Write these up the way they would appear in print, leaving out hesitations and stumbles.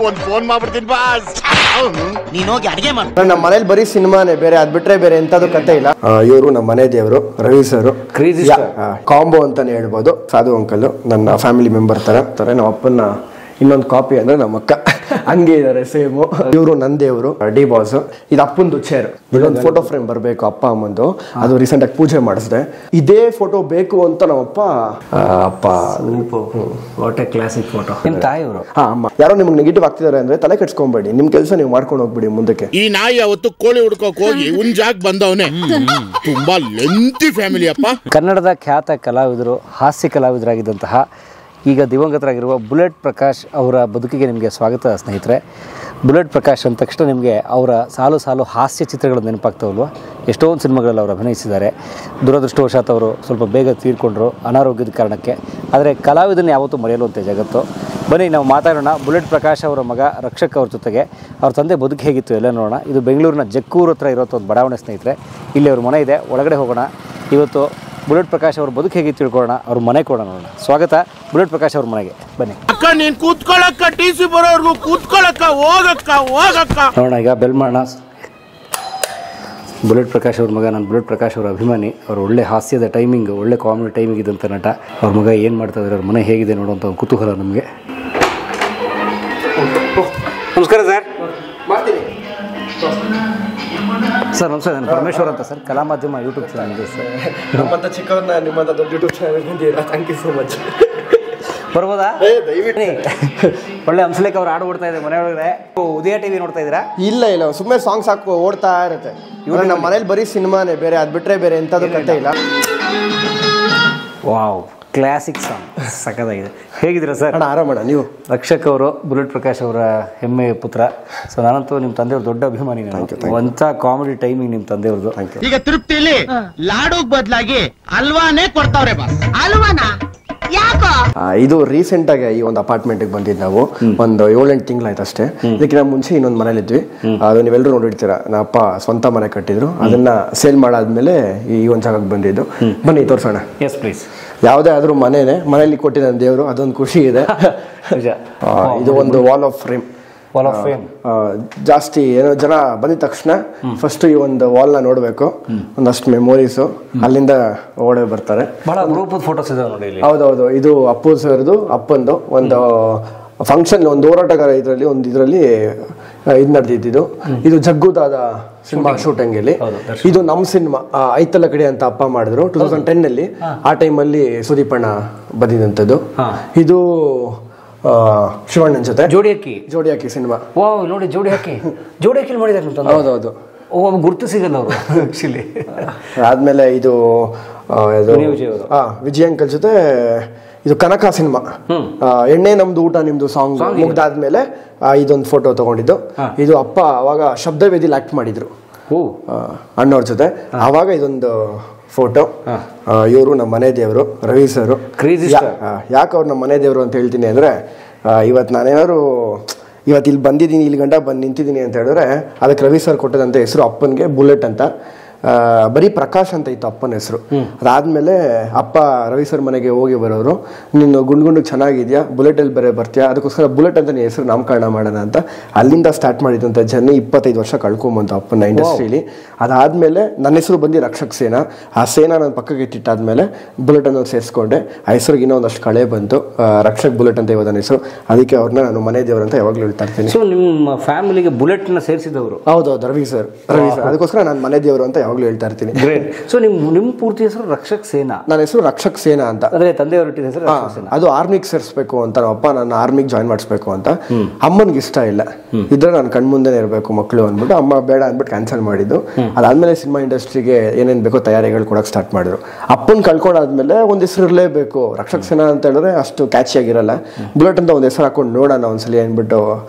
ಒಂದು ಫೋನ್ ಮಾಡ್ಬಿಡ್ತೀನಿ ಬಾಸ್. ನೀನು ಹೋಗಿ ಅಡಿಗೆ ಮಾಡು. ನಮ್ಮ ಮನೇಲಿ ಬರೀ ಸಿನಿಮಾನೇ, ಬೇರೆ ಅದ್ ಬಿಟ್ರೆ ಬೇರೆ ಎಂತದ್ದು ಕತೆ ಇಲ್ಲ. ಇವರು ನಮ್ಮ ಮನೆ ದೇವರು ರವಿ ಸರ್, ಕಾಂಬೋ ಅಂತಾನೆ ಹೇಳ್ಬೋದು. ಸಾಧು ಅಂಕಲ್ ನನ್ನ ಫ್ಯಾಮಿಲಿ ಮೆಂಬರ್ ತರ. ನಮ್ಮ ಅಪ್ಪನ ಇನ್ನೊಂದು ಕಾಪಿ ಅಂದ್ರೆ ನಮ್ಮ ಅಕ್ಕ, ಹಂಗೆ ಇದಾರೆ ಸೇಮು. ಇವರು ನನ್ನ ದೇವರು ಡಿ ಬಾಸ್. ಇದು ಅಪ್ಪಂದು ಚೇರ್. ಇಲ್ಲೊಂದು ಫೋಟೋ ಫ್ರೇಮ್ ಬರಬೇಕು ಅಪ್ಪ ಅಮ್ಮಂದು, ಅದು ರೀಸೆಂಟ್ ಆಗಿ ಪೂಜೆ ಮಾಡಿಸಿದೆ. ಇದೇ ಫೋಟೋ ಬೇಕು ಅಂತ ನಮ್ಮಪ್ಪ ವಾಟ್ ಎ ಕ್ಲಾಸಿಕ್ ಫೋಟೋ. ನಿಮ್ ತಾಯಿಯವರು ಅಮ್ಮ ಯಾರೋ ನಿಮ್ಗೆ ನೆಗೆಟಿವ್ ಆಗ್ತಿದಾರೆ ಅಂದ್ರೆ ತಲೆ ಕೆಡ್ಸ್ಕೊಂಬೇಡಿ, ನಿಮ್ ಕೆಲಸ ನೀವು ಮಾಡ್ಕೊಂಡು ಹೋಗ್ಬಿಡಿ ಮುಂದಕ್ಕೆ. ಈ ನಾಯಿ ಅವತ್ತು ಕೋಳಿ ಹುಡ್ಕೋಕ್ ಹೋಗಿ ಉಂಜಾಗ್ ಬಂದವನೇ. ತುಂಬಾ ಲೆಂತಿ ಫ್ಯಾಮಿಲಿ ಅಪ್ಪ. ಕನ್ನಡದ ಖ್ಯಾತ ಕಲಾವಿದರು, ಹಾಸ್ಯ ಕಲಾವಿದರಾಗಿದ್ದಂತಹ ಈಗ ದಿವಂಗತರಾಗಿರುವ ಬುಲೆಟ್ ಪ್ರಕಾಶ್ ಅವರ ಬದುಕಿಗೆ ನಿಮಗೆ ಸ್ವಾಗತ ಸ್ನೇಹಿತರೆ. ಬುಲೆಟ್ ಪ್ರಕಾಶ್ ಅಂದ ತಕ್ಷಣ ನಿಮಗೆ ಅವರ ಸಾಲು ಸಾಲು ಹಾಸ್ಯ ಚಿತ್ರಗಳು ನೆನಪಾಗ್ತಾವಲ್ವ. ಎಷ್ಟೊಂದು ಸಿನಿಮಾಗಳಲ್ಲಿ ಅವರು ಅಭಿನಯಿಸಿದ್ದಾರೆ. ದುರದೃಷ್ಟವಶಾತ್ ಅವರು ಸ್ವಲ್ಪ ಬೇಗ ತೀರ್ಕೊಂಡ್ರು ಅನಾರೋಗ್ಯದ ಕಾರಣಕ್ಕೆ. ಆದರೆ ಕಲಾವಿದನ ಯಾವತ್ತೂ ಮರೆಯಲುವಂತೆ ಜಗತ್ತು. ಬನ್ನಿ ನಾವು ಮಾತಾಡೋಣ ಬುಲೆಟ್ ಪ್ರಕಾಶ್ ಅವರ ಮಗ ರಕ್ಷಕ್ ಅವ್ರ ಜೊತೆಗೆ. ಅವ್ರ ತಂದೆ ಬದುಕು ಹೇಗಿತ್ತು ಎಲ್ಲ ನೋಡೋಣ. ಇದು ಬೆಂಗಳೂರಿನ ಜಕ್ಕೂರು ಹತ್ರ ಇರೋ ಒಂದು ಬಡಾವಣೆ ಸ್ನೇಹಿತರೆ. ಇಲ್ಲಿ ಅವ್ರ ಮನೆ ಇದೆ, ಒಳಗಡೆ ಹೋಗೋಣ. ಇವತ್ತು ಬುಲೆಟ್ ಪ್ರಕಾಶ್ ಅವ್ರ ಬದುಕು ಹೇಗೆ ತಿಳ್ಕೊಳ್ಳೋಣ, ಅವ್ರ ಮನೆ ಕೊಡೋಣ ನೋಡೋಣ. ಸ್ವಾಗತ ಬುಲೆಟ್ ಪ್ರಕಾಶ್ ಅವ್ರ ಮನೆಗೆ, ಬನ್ನಿ. ಅಕ್ಕ ನೀನ್ ಕೂತ್ಕೊಳ್ಳಕ್ಕ, ಟಿ ಸಿ ಬರೋರ್ಗು ಕೂತ್ಕೊಳ್ಳಕ್ಕ, ಹೋಗಕ್ಕ. ನೋಡೋಣ ಈಗ ಬೆಲ್ ಮಾಡೋಣ. ಬುಲೆಟ್ ಪ್ರಕಾಶ್ ಅವ್ರ ಮಗ, ನಾನು ಬುಲೆಟ್ ಪ್ರಕಾಶ್ ಅವರ ಅಭಿಮಾನಿ. ಅವರು ಒಳ್ಳೆ ಹಾಸ್ಯದ ಟೈಮಿಂಗ್, ಒಳ್ಳೆ ಕಾಮಿಡಿ ಟೈಮಿಂಗ್ ಇದ್ದಂಥ ನಟ. ಅವ್ರ ಮಗ ಏನು ಮಾಡ್ತಾ ಇದ್ದಾರೆ, ಅವ್ರ ಮನೆ ಹೇಗಿದೆ ನೋಡುವಂಥ ಒಂದು ಕುತೂಹಲ ನಮಗೆ. ನಮಸ್ಕಾರ ಸರ್. ಸರ್ ನಮಸ್ಕಾರ, ನಾನು ಪರಮೇಶ್ವರ್ ಅಂತ ಸರ್, ಕಲಾ ಮಾಧ್ಯಮ ಯೂಟ್ಯೂಬ್ ಚಾನಲ್ ಇದೆ ಸರ್. ನಮ್ಮಂತ ಚಿಕ್ಕವ್ರನ್ನ ನಿಮ್ಮಂತ ದೊಡ್ಡ ಯೂಟ್ಯೂಬ್ ಚಾನಲ್ ಬಂದಿದ್ದೀರಾ, ಥ್ಯಾಂಕ್ ಯು ಸೋ ಮಚ್. ಬರ್ಬೋದಾ? ದಯವಿಟ್ಟು. ಒಳ್ಳೆ ಹಂಸಲೇಖ ಅವ್ರು ಹಾಡು ಓಡ್ತಾ ಇದೆ ಮನೆ ಒಳಗಡೆ. ಉದಯ ಟಿವಿ ನೋಡ್ತಾ ಇದ್ದೀರಾ? ಇಲ್ಲ ಸುಮ್ಮನೆ ಸಾಂಗ್ಸ್ ಹಾಕಿ ಓಡ್ತಾ ಇರುತ್ತೆ. ಇವಾಗ ನಮ್ಮ ಮನೇಲಿ ಬರೀ ಸಿನಿಮಾನೇ, ಬೇರೆ ಅದ್ ಬಿಟ್ರೆ ಬೇರೆ ಎಂತದ್ದು ಕತೆ ಇಲ್ಲ. ವಾವ್, ಕ್ಲಾಸಿಕ್ ಸಾಂಗ್ ಸಖತ್ತಾಗಿದೆ. ಹೇಗಿದ್ದೀರಾ ಸರ್? ಆರಾಮಣ್ಣ. ನೀವು? ರಕ್ಷಕ್ ಅವರು ಬುಲೆಟ್ ಪ್ರಕಾಶ್ ಅವರ ಹೆಮ್ಮೆಯ ಪುತ್ರ. ಸೊ ನಾನಂತೂ ನಿಮ್ಮ ತಂದೆಯವ್ರ ದೊಡ್ಡ ಅಭಿಮಾನಿ. ಒಂಥ ಕಾಮಿಡಿ ಟೈಮಿಂಗ್ ನಿಮ್ಮ ತಂದೆಯವ್ರದ್ದು. ಈಗ ತೃಪ್ತಿಲಿ ಲಾಡುಗ್ ಬದಲಾಗಿ ಅಲ್ವಾನೇ ಕೊಡ್ತಾವ್ರೆ ಬಾಸ್. ಅಲ್ವಾನಾ? ಯಾಕೋ? ಇದು ರೀಸೆಂಟ್ ಆಗಿ ಈ ಒಂದು ಅಪಾರ್ಟ್ಮೆಂಟ್ ಬಂದಿದ್ದು ನಾವು ಒಂದು 7-8 ತಿಂಗಳಾಯ್ತು ಅಷ್ಟೇ. ಇದಕ್ಕಿಂತ ಮುಂಚೆ ಇನ್ನೊಂದು ಮನೇಲಿ ಇದ್ವಿ. ಅದು ನೀವೆಲ್ಲರೂ ನೋಡಿರ್ತೀರಾ, ನಮ್ಮ ಅಪ್ಪ ಸ್ವಂತ ಮನೆ ಕಟ್ಟಿದ್ರು, ಅದನ್ನ ಸೇಲ್ ಮಾಡಾದ್ಮೇಲೆ ಈ ಒಂದು ಜಾಗಕ್ಕೆ ಬಂದಿದ್ದು. ಬನ್ನಿ ತೋರ್ಸೋಣ. Yes please. ಯಾವುದೇ ಆದ್ರೂ ಮನೆಯಲ್ಲಿ ಕೊಟ್ಟಿದ್ದ ದೇವರು, ಅದೊಂದು ಖುಷಿ ಇದೆ. ಇದು ಒಂದು ವಾಲ್ ಆಫ್ ಫ್ರೇಮ್. ಜಾಸ್ತಿ ಏನೋ ಜನ ಬಂದಿದ ತಕ್ಷಣ ಫಸ್ಟ್ ಈ ಒಂದು ವಾಲ್ ನ ನೋಡ್ಬೇಕು, ಒಂದಷ್ಟು ಮೆಮೊರೀಸ್ ಅಲ್ಲಿಂದ ಓಡೇ ಬರ್ತಾರೆ. ಬಹಳ ಗ್ರೂಪದ ಫೋಟೋಸ್ ಇದೆ ನೋಡಿ. ಹೌದೌದು, ಇದು ಅಪ್ಪು ಸರ್ದು, ಅಪ್ಪಂದು ಒಂದು ಫಂಕ್ಷನ್, ಒಂದು ಹೋರಾಟಗಾರ ಇದರಲ್ಲಿ ಇದು ನಡೆದಿದ್ದು. ಇದು ಜಗ್ಗುದಾದ ಸಿನಿಮಾ ಶೂಟಿಂಗ್ ಇಲ್ಲಿ. ಇದು ನಮ್ಮ ಸಿನಿಮಾ ಐತಲ ಕಡೆ ಅಂತ ಅಪ್ಪ ಮಾಡಿದ್ರು 2010 ಆ ಟೈಮಲ್ಲಿ ಸುದೀಪಣ್ಣ ಬಂದಿದಂಥದ್ದು. ಇದು ಶಿವಣ್ಣನ ಜೊತೆ ಜೋಡಿ ಹಾಕಿ ಸಿನಿಮಾ. ನೋಡಿ ಜೋಡಿ ಹಾಕಿ ಮಾಡಿದ್ದಾರೆ. ಹೌದೌದು, ಗುರ್ತು ಸಿಗಲ್ಲ ಅವರು ಆಕ್ಚುಲಿ. ಆದ್ಮೇಲೆ ಇದು ವಿಜಯ್ ಅಂಕಲ್ ಜೊತೆ ಇದು ಕನಕ ಸಿನಿಮಾ, ಎಣ್ಣೆ ನಮ್ದು ಊಟ ನಿಮ್ದು ಸಾಂಗ್ ಮುಗ್ದಾದ್ಮೇಲೆ ಇದೊಂದು ಫೋಟೋ ತಗೊಂಡಿದ್ದು. ಇದು ಅಪ್ಪ ಅವಾಗ ಶಬ್ದವೇದಿಲಿ ಆಕ್ಟ್ ಮಾಡಿದ್ರು ಅಣ್ಣವ್ರ ಜೊತೆ, ಆವಾಗ ಇದೊಂದು ಫೋಟೋ. ಇವರು ನಮ್ಮ ಮನೆ ದೇವರು ರವಿ ಸರ್. ಯಾಕೆ ಅವ್ರು ನಮ್ಮ ಮನೆ ದೇವರು ಅಂತ ಹೇಳ್ತೀನಿ ಅಂದ್ರೆ, ಇವತ್ತು ನಾನೇನಾದ್ರು ಇವತ್ತು ಇಲ್ಲಿ ಬಂದಿದ್ದೀನಿ, ಇಲ್ಲಿ ಗಂಟ ಬಂದು ನಿಂತಿದ್ದೀನಿ ಅಂತ ಹೇಳಿದ್ರೆ ಅದಕ್ಕೆ ರವಿ ಸರ್ ಕೊಟ್ಟದಂತ ಹೆಸರು ಅಪ್ಪನಿಗೆ ಬುಲೆಟ್ ಅಂತ. ಬರೀ ಪ್ರಕಾಶ್ ಅಂತ ಇತ್ತು ಅಪ್ಪನ ಹೆಸರು. ಅದಾದ್ಮೇಲೆ ಅಪ್ಪ ರವಿ ಸರ್ ಮನೆಗೆ ಹೋಗಿ ಬರೋರು, ನೀನು ಗುಂಡು ಚೆನ್ನಾಗಿದ್ಯಾ, ಬುಲೆಟಲ್ಲಿ ಬೇರೆ ಬರ್ತೀಯಾ, ಅದಕ್ಕೋಸ್ಕರ ಬುಲೆಟ್ ಅಂತ ನೀ ಹೆಸರು ನಾಮಕರಣ ಮಾಡೋಣ ಅಂತ ಅಲ್ಲಿಂದ ಸ್ಟಾರ್ಟ್ ಮಾಡಿದಂಥ ಜರ್ನಿ 25 ವರ್ಷ ಕಳ್ಕೊಂಬಂತು ಅಪ್ಪನ ಇಂಡಸ್ಟ್ರಿಲಿ. ಅದಾದ್ಮೇಲೆ ನನ್ನ ಹೆಸರು ಬಂದು ರಕ್ಷಕ್ ಸೇನಾ. ಆ ಸೇನಾ ನನ್ನ ಪಕ್ಕಕ್ಕೆ ಇಟ್ಟಿಟ್ಟಾದ್ಮೇಲೆ ಬುಲೆಟ್ ಅನ್ನೋದು ಸೇರಿಸ್ಕೊಂಡೆ. ಆ ಹೆಸರಿಗೆ ಇನ್ನೂ ಒಂದಷ್ಟು ಕಳೆ ಬಂತು, ರಕ್ಷಕ್ ಬುಲೆಟ್ ಅಂತ ಇವಾಗ ನನ್ನ ಹೆಸರು. ಅದಕ್ಕೆ ಅವ್ರನ್ನ ನಾನು ಮನೆ ದೇವರು ಅಂತ ಯಾವಾಗಲೂ ಹೇಳ್ತಾ ಇರ್ತೀನಿ. ನಿಮ್ಮ ಫ್ಯಾಮಿಲಿಗೆ ಬುಲೆಟ್ನ ಸೇರಿಸಿದವರು? ಹೌದೌದು, ರವಿ ಸರ್. ಅದಕ್ಕೋಸ್ಕರ ನಾನು ಮನೆ ದೇವರು ಅಂತ ಯಾವಾಗಲೂ ಹೇಳ್ತಾ ಇರ್ತೀನಿ. ಸೊ ನಿಮ್ಮ ಪೂರ್ತಿ ಹೆಸರು ರಕ್ಷಕ್ ಸೇನಾ? ನನ್ನ ಹೆಸರು ರಕ್ಷಕ್ ಸೇನಾ ಅಂತ. ಅಂದ್ರೆ ತಂದೆಯವ್ರ ಹೆಸರು? ಅದು ಆರ್ಮಿಗೆ ಸೇರಿಸಬೇಕು ಅಂತ ನಮ್ಮಪ್ಪ ನನ್ನ ಆರ್ಮಿಗೆ ಜಾಯ್ನ್ ಮಾಡಿಸ್ಬೇಕು ಅಂತ. ಅಮ್ಮನಿಗೆ ಇಷ್ಟ ಇಲ್ಲ, ಇದ್ರೆ ನಾನು ಕಣ್ಮುಂದೆನೇ ಇರಬೇಕು ಮಕ್ಕಳು ಅಂದ್ಬಿಟ್ಟು ಅಮ್ಮ ಬೇಡ ಅಂದ್ಬಿಟ್ಟು ಕ್ಯಾನ್ಸಲ್ ಮಾಡಿದ್ದು. ಅದಾದ್ಮೇಲೆ ಸಿನಿಮಾ ಇಂಡಸ್ಟ್ರಿಗೆ ಏನೇನು ಬೇಕೋ ತಯಾರಿಗಳು ಕೊಡಕ್ಕೆ ಸ್ಟಾರ್ಟ್ ಮಾಡಿದ್ರು. ಅಪ್ಪನ ಕಳ್ಕೊಂಡಾದ್ಮೇಲೆ ಒಂದು ಹೆಸರು ಇರಲೇಬೇಕು. ರಕ್ಷಕ್ ಸೇನಾ ಅಂತ ಹೇಳಿದ್ರೆ ಅಷ್ಟು ಕ್ಯಾಚಿ ಆಗಿರಲ್ಲ. ಬುಲೆಟ್ ಅಂತ ಒಂದು ಹೆಸರು ಹಾಕೊಂಡು ನೋಡೋಣ ಒಂದ್ಸಲಿ ಅಂದ್ಬಿಟ್ಟು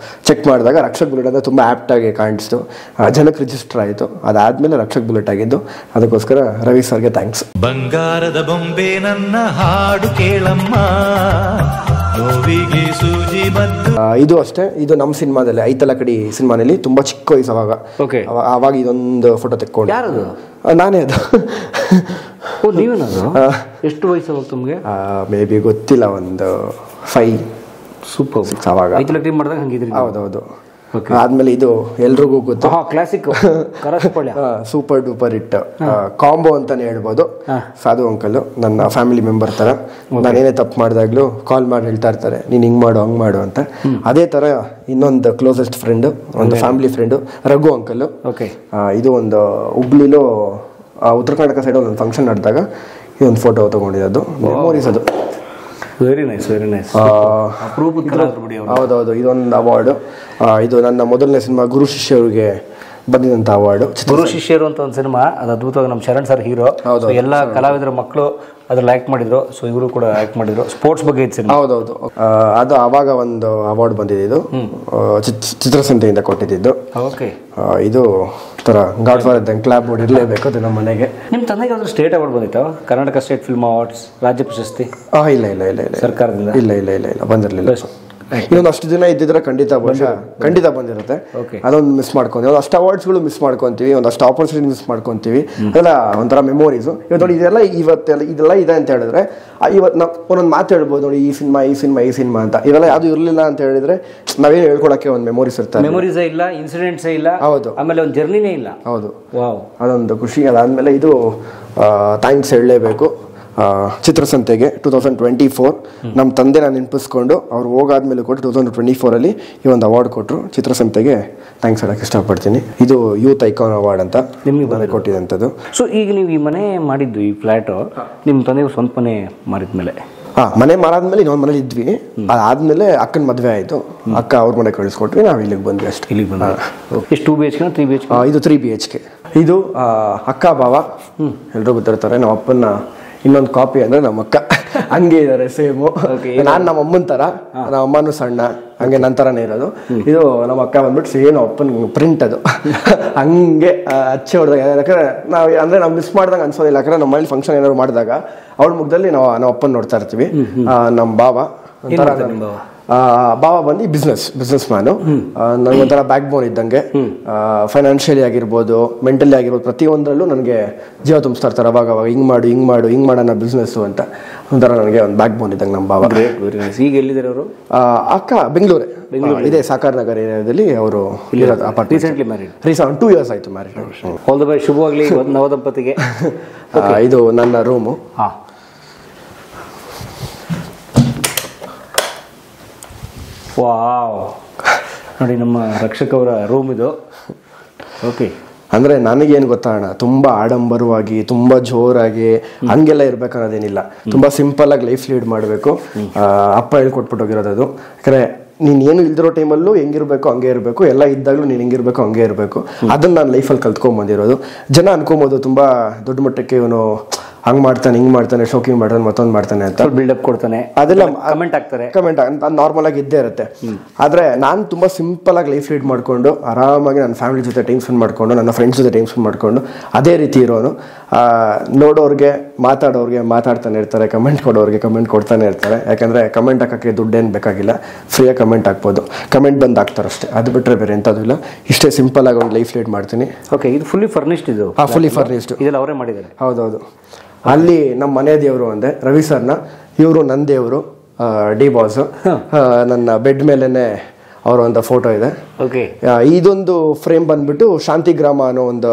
ಚೆಕ್ ಮಾಡಿದಾಗ ರಕ್ಷಕ್ ಬುಲೆಟ್ ಅಂತ ತುಂಬಾ ಆಪ್ಟ್ ಆಗಿ ಕಾಣಿಸ್ತು. ಜನಕ್ಕೆ ರಿಜಿಸ್ಟರ್ ಆಯಿತು. ಅದಾದ್ಮೇಲೆ ರಕ್ಷಕ್ ಬುಲೆಟ್ ಆಗಿದ್ದು. ಅದಕ್ಕೋಸ್ಕರ ರವಿ ಸರ್ಗೆ ಥ್ಯಾಂಕ್ಸ್. ಬಂಗಾರದ ಬೊಂಬೆ ನನ್ನ ಹಾಡು ಕೇಳಮ್ಮ, ಇದು ಅಷ್ಟೇ, ಇದು ನಮ್ಮ ಸಿನಿಮಾದಲ್ಲಿ ಐತಲ ಕಡಿ ಸಿನಿಮಾನಲ್ಲಿ ತುಂಬಾ ಚಿಕ್ಕ ವಯಸ್ಸು ಅವಾಗ ಇದೊಂದು ಫೋಟೋ ತೆಕ್ಕೊಂಡು. ಯಾರದು? ನಾನೇ ಅದು. ನೀವೇನದು? ಎಷ್ಟು ವಯಸ್ಸು ತಮಗೆ? ಮೇ ಬಿ ಗೊತ್ತಿಲ್ಲ, ಒಂದು 5 ಸೂಪರ್. ಅವಾಗ ಐತಲ ಟೀಮ್ ಮಾಡಿದಾಗ ಹಂಗಿದ್ರಿ. ಹೌದೌದು. ಆದ್ಮೇಲೆ ಇದು ಎಲ್ರಿಗೂ ಗೊತ್ತು, classic super duper hit combo ಅಂತಾನೆ ಹೇಳ್ಬೋದು. ಸಾಧು ಅಂಕಲ್ ನನ್ನ ಫ್ಯಾಮಿಲಿ ಮೆಂಬರ್ ತರ. ನಾನೇನೇ ತಪ್ಪು ಮಾಡಿದಾಗ್ಲೂ ಕಾಲ್ ಮಾಡಿ ಹೇಳ್ತಾ ಇರ್ತಾರೆ, ನೀನ್ ಹಿಂಗ್ ಮಾಡು ಹಂಗ್ ಮಾಡು ಅಂತ. ಅದೇ ತರ ಇನ್ನೊಂದು ಕ್ಲೋಸೆಸ್ಟ್ ಫ್ರೆಂಡ್, ಒಂದು ಫ್ಯಾಮಿಲಿ ಫ್ರೆಂಡ್ ರಘು ಅಂಕಲ್. ಇದು ಒಂದು ಹುಬ್ಳಿಲೂ ಉತ್ತರ ಕರ್ನಾಟಕ ಸೈಡ್ ಒಂದು ಫಂಕ್ಷನ್ ನಡೆದಾಗ ಇದೊಂದು ಫೋಟೋ ತಗೊಂಡಿದ್ದು ಮೆಮೊರೀಸ್. ಅದು ವೆರಿ ನೈಸ್, ವೆರಿ ನೈಸ್. ಹೌದೌದು. ಇದೊಂದು ಅವಾರ್ಡ್. ಇದು ನನ್ನ ಮೊದಲನೇ ಸಿನಿಮಾ ಗುರು ಶಿಷ್ಯರಿಗೆ ಬಂದಿದಂತ ಅವಾರ್ಡ್. ಗುರು ಶಿಷ್ಯರು ಅಂತ ಒಂದು ಸಿನಿಮಾ, ಅದು ಅದ್ಭುತವಾಗಿ ನಮ್ಮ ಶರಣ್ ಸರ್ ಹೀರೋ. ಎಲ್ಲ ಕಲಾವಿದರ ಮಕ್ಕಳು ಅದ್ರಲ್ಲಿ ಆಕ್ಟ್ ಮಾಡಿದ್ರು. ಸೊ ಇವರು ಕೂಡ ಆಕ್ಟ್ ಮಾಡಿದ್ರು. ಸ್ಪೋರ್ಟ್ಸ್ ಬಗ್ಗೆ ಇತ್ತು ಸಿನಿಮಾ. ಹೌದೌದು. ಅದು ಅವಾಗ ಒಂದು ಅವಾರ್ಡ್ ಬಂದಿದ್ದು, ಚಿತ್ರಸಂತೆಯಿಂದ ಕೊಟ್ಟಿದ್ದು. ಇದು ತರ ಗಾಡ್ ಫಾದರ್ ಇದ್ದಂಗೆ ಕ್ಲಾಪ್ ಬೋರ್ಡ್ ಇರಲೇಬೇಕು ಅದು ನಮ್ಮ ಮನೆಗೆ. ನಿಮ್ಮ ತಂದೆಗೆ ಯಾವ್ದಾದ್ರು ಸ್ಟೇಟ್ ಅವಾರ್ಡ್ ಬಂದಿತ್ತು? ಕರ್ನಾಟಕ ಸ್ಟೇಟ್ ಫಿಲ್ಮ್ ಅವಾರ್ಡ್ಸ್, ರಾಜ್ಯ ಪ್ರಶಸ್ತಿ? ಇಲ್ಲ ಇಲ್ಲ ಇಲ್ಲ ಇಲ್ಲ ಸರ್ಕಾರದಿಂದ ಇಲ್ಲ ಬಂದಿರಲಿಲ್ಲ. ಇನ್ನೊಂದು ಅಷ್ಟು ದಿನ ಇದ್ದಿದ್ರೆ ಖಂಡಿತ ಬಂದಿರುತ್ತೆ. ಅದೊಂದು ಮಿಸ್ ಮಾಡ್ಕೊಂತೀವಿ. ಒಂದಷ್ಟು ಅವಾರ್ಡ್ಸ್ಗಳು ಮಿಸ್ ಮಾಡ್ಕೊಂತೀವಿ, ಒಂದಷ್ಟು ಆಪರ್ಚುನಿಟಿ ಮಿಸ್ ಮಾಡ್ಕೊಂತೀವಿ. ಅದೆಲ್ಲ ಒಂಥರ ಮೆಮೊರೀಸು. ಇವತ್ತು ನೋಡಿ ಇದೆಲ್ಲ ಇದೆ ಅಂತ ಹೇಳಿದ್ರೆ ಇವತ್ತು ನಾವು ಒಂದೊಂದು ಮಾತು ಹೇಳ್ಬೋದು ನೋಡಿ, ಈ ಸಿನಿಮಾ ಅಂತ. ಇದೆಲ್ಲ ಯಾವುದು ಇರಲಿಲ್ಲ ಅಂತ ಹೇಳಿದ್ರೆ ನಾವೇನು ಹೇಳ್ಕೊಳಕ್ಕೆ ಒಂದು ಮೆಮೊರೀಸ್ ಇರ್ತಾರೆ. ಮೆಮೊರೀಸೇ ಇಲ್ಲ, ಇನ್ಸಿಡೆಂಟ್ಸೇ ಇಲ್ಲ. ಹೌದು. ಆಮೇಲೆ ಒಂದು ಜರ್ನಿನೇ ಇಲ್ಲ. ಹೌದು. ಅದೊಂದು ಖುಷಿ. ಅದಾದ್ಮೇಲೆ ಇದು ಥ್ಯಾಂಕ್ಸ್ ಹೇಳಲೇಬೇಕು ಚಿತ್ರಸಂತೆಗೆ 2024 ನಮ್ಮ ತಂದೆ ನಾನು ನೆನಪಿಸ್ಕೊಂಡು ಅವ್ರು ಹೋಗಾದ್ಮೇಲೆ ಕೊಟ್ಟು 2024 ಈ ಒಂದು ಅವಾರ್ಡ್ ಕೊಟ್ಟರು. ಚಿತ್ರಸಂತೆಗೆ ಥ್ಯಾಂಕ್ಸ್ ಹೇಳಕ್ಕೆ ಇಷ್ಟಪಡ್ತೀನಿ. ಇದು ಯೂತ್ ಐಕಾನ್ ಅವಾರ್ಡ್ ಅಂತ ನಿಮಗೆ ಕೊಟ್ಟಿದಂಥದ್ದು. ಸೊ ಈಗ ನೀವು ಈ ಮನೆ ಮಾಡಿದ್ದು, ಈ ಫ್ಲ್ಯಾಟು ನಿಮ್ಮ ತಂದೆಗೆ ಸ್ವಂತ ಮನೆ ಮಾರಿದ್ಮೇಲೆ? ಮನೆ ಮಾರಾದ್ಮೇಲೆ ಇನ್ನೊಂದು ಮನೇಲಿ ಇದ್ವಿ. ಅದಾದ್ಮೇಲೆ ಅಕ್ಕನ ಮದುವೆ ಆಯಿತು. ಅಕ್ಕ ಅವ್ರ ಮನೆ ಕಳಿಸ್ಕೊಟ್ವಿ, ನಾವು ಇಲ್ಲಿಗೆ ಬಂದ್ವಿ ಅಷ್ಟೇ. ಇಲ್ಲಿಗೆ ಬಂದ ಎಷ್ಟು 2 BHK 3 BHK? ಇದು 3 BHK. ಇದು ಅಕ್ಕ ಬಾವ ಎಲ್ಲರೂ ಗೊತ್ತಿರ್ತಾರೆ. ನಮ್ಮ ಅಪ್ಪನ ಇನ್ನೊಂದು ಕಾಪಿ ಅಂದ್ರೆ ನಮ್ಮ ಅಕ್ಕ ಹಂಗೆ ಇದಾರೆ ಸೇಮು. ನಾನು ನಮ್ಮ ಅಮ್ಮನ ತರ, ನಮ್ಮ ಅಮ್ಮನೂ ಸಣ್ಣ, ಹಂಗೆ ನನ್ನ ತರನೇ ಇರೋದು. ಇದು ನಮ್ಮ ಅಕ್ಕ ಬಂದ್ಬಿಟ್ಟು ಸೇಮ್ ಅಪ್ಪನ ಪ್ರಿಂಟ್. ಅದು ಹಂಗೆ ಅಚ್ಚೆ ಹೊಡೆದಾಗ, ಯಾಕಂದ್ರೆ ನಾವು ಮಿಸ್ ಮಾಡ್ದಂಗೆ ಅನ್ಸೋದಿಲ್ಲ. ಯಾಕಂದ್ರೆ ನಮ್ಮ ಮನೇಲಿ ಫಂಕ್ಷನ್ ಏನಾದ್ರು ಮಾಡಿದಾಗ ಅವಳ ಮುಖದಲ್ಲಿ ನಮ್ಮ ಅಪ್ಪನ ನೋಡ್ತಾ ಇರ್ತೀವಿ. ನಮ್ಮ ಬಾವ ಬಂದು ಬಿಸ್ನೆಸ್ ಮ್ಯಾನು. ನನಗೊಂಥರ ಬ್ಯಾಕ್ ಬೋನ್ ಇದ್ದಂಗೆ. ಫೈನಾನ್ಷಿಯಲಿ ಆಗಿರ್ಬೋದು, ಮೆಂಟಲಿ ಆಗಿರ್ಬೋದು, ಪ್ರತಿಯೊಂದರಲ್ಲೂ ನನಗೆ ಜೀವ ತುಂಬಿಸ್ತಾ ಇರ್ತಾರೆ. ಅವಾಗ ಹಿಂಗ್ ಮಾಡೋಣ ಬಿಸ್ನೆಸ್ಸು ಅಂತ ಒಂಥರ ನನಗೆ ಒಂದು ಬ್ಯಾಕ್ ಬೋನ್ ಇದ್ದಂಗೆ ನಮ್ಮ ಬಾವ. ಈಗ ಎಲ್ಲಿದ್ದಾರೆ ಅವರು? ಅಕ್ಕ ಬೆಂಗಳೂರೇ ಇದೆ, ಸಾಕಾರ ನಗರ ಏರಿಯಾದಲ್ಲಿ ಅವರು ಇರೋದು. Recently married? 2 years ಆಯ್ತು ಮ್ಯಾರಿಡ್. ಆಲ್ ದ ಬೈ, ಶುಭವಾಗಲಿ ನವದಂಪತಿಗೆ. ಇದು ನನ್ನ ರೂಮು. ವಾವ್, ನೋಡಿ ನಮ್ಮ ರಕ್ಷಕ್ ಅವರ ರೂಮ್ ಇದು. ಓಕೆ. ಅಂದ್ರೆ ನನಗೇನು ಗೊತ್ತಾಣ, ತುಂಬಾ ಆಡಂಬರವಾಗಿ, ತುಂಬಾ ಜೋರಾಗಿ ಹಂಗೆಲ್ಲ ಇರ್ಬೇಕನ್ನೋದೇನಿಲ್ಲ. ತುಂಬಾ ಸಿಂಪಲ್ ಆಗಿ ಲೈಫ್ ಲೀಡ್ ಮಾಡಬೇಕು. ಅಪ್ಪ ಹೇಳ್ಕೊಟ್ಬಿಟ್ಟು ಹೋಗಿರೋದು ಅದು. ಯಾಕಂದ್ರೆ ನೀನು ಏನು ಇಲ್ದಿರೋ ಟೈಮಲ್ಲೂ ಹೆಂಗಿರ್ಬೇಕು ಹಂಗೆ ಇರಬೇಕು, ಎಲ್ಲ ಇದ್ದಾಗಲೂ ನೀನು ಹೆಂಗಿರ್ಬೇಕು ಹಂಗೆ ಇರಬೇಕು. ಅದನ್ನ ನಾನು ಲೈಫಲ್ಲಿ ಕಲ್ತ್ಕೊಂಡ್ಬಂದಿರೋದು. ಜನ ಅನ್ಕೊಬೋದು ತುಂಬಾ ದೊಡ್ಡ ಮಟ್ಟಕ್ಕೆ ಇವನು ಹಂಗ್ ಮಾಡ್ತಾನೆ, ಹಿಂಗ್ ಮಾಡ್ತಾನೆ, ಶೋಕಿಂಗ್ ಮಾಡ್ತಾನೆ, ಮತ್ತೊಂದು ಮಾಡ್ತಾನೆ ಅಂತ ಬಿಲ್ಡಪ್ ಕೊಡ್ತಾನೆ, ಅದೆಲ್ಲ ಕಮೆಂಟ್ ನಾರ್ಮಲ್ ಆಗಿ ಇದ್ದೇ ಇರುತ್ತೆ. ಆದ್ರೆ ನಾನು ತುಂಬಾ ಸಿಂಪಲ್ ಆಗಿ ಲೈಫ್ ಲೀಡ್ ಮಾಡ್ಕೊಂಡು ಆರಾಮಾಗಿ ನನ್ನ ಫ್ಯಾಮಿಲಿ ಜೊತೆ ಟೈಮ್ ಸ್ಪೆಂಡ್ ಮಾಡ್ಕೊಂಡು, ನನ್ನ ಫ್ರೆಂಡ್ಸ್ ಜೊತೆ ಟೈಮ್ ಸ್ಪೆಂಡ್ ಮಾಡ್ಕೊಂಡು ಅದೇ ರೀತಿ ಇರೋನು. ನೋಡೋರ್ಗೆ ಮಾತಾಡೋರ್ಗೆ ಮಾತಾಡ್ತಾನೆ ಇರ್ತಾರೆ, ಕಮೆಂಟ್ ಕೊಡೋರ್ಗೆ ಕಮೆಂಟ್ ಕೊಡ್ತಾನೆ ಇರ್ತಾರೆ. ಯಾಕಂದ್ರೆ ಕಮೆಂಟ್ ಹಾಕಕ್ಕೆ ದುಡ್ಡೇನು ಬೇಕಾಗಿಲ್ಲ, ಫ್ರೀಯಾಗಿ ಕಮೆಂಟ್ ಹಾಕ್ಬೋದು. ಕಮೆಂಟ್ ಬಂದು ಹಾಕ್ತಾರೆ ಅಷ್ಟೇ, ಅದು ಬಿಟ್ಟರೆ ಬೇರೆ ಎಂಥದ್ದು ಇಲ್ಲ. ಇಷ್ಟೇ ಸಿಂಪಲ್ ಆಗಿ ಒಂದು ಲೈಫ್ ಲೀಡ್ ಮಾಡ್ತೀನಿ. ಓಕೆ, ಇದು ಫುಲ್ಲಿ ಫರ್ನಿಶ್ಡ್? ಇದು ಫುಲ್ಲಿ ಫರ್ನಿಶ್ಡ್. ಇದೆಲ್ಲ ಅವರೇ ಮಾಡಿದ್ದಾರೆ? ಹೌದೌದು. ಅಲ್ಲಿ ನಮ್ಮ ಮನೆ ದೇವರು ಅಂದೆ ರವಿ ಸರ್ನ, ಇವರು ನನ್ನ ದೇವರು ಡಿ ಬಾಸ್. ನನ್ನ ಬೆಡ್ ಮೇಲೆನೆ ಅವರ ಒಂದು ಫೋಟೋ ಇದೆ. ಓಕೆ. ಇದೊಂದು ಫ್ರೇಮ್ ಬಂದ್ಬಿಟ್ಟು ಶಾಂತಿಗ್ರಾಮ ಅನ್ನೋ ಒಂದು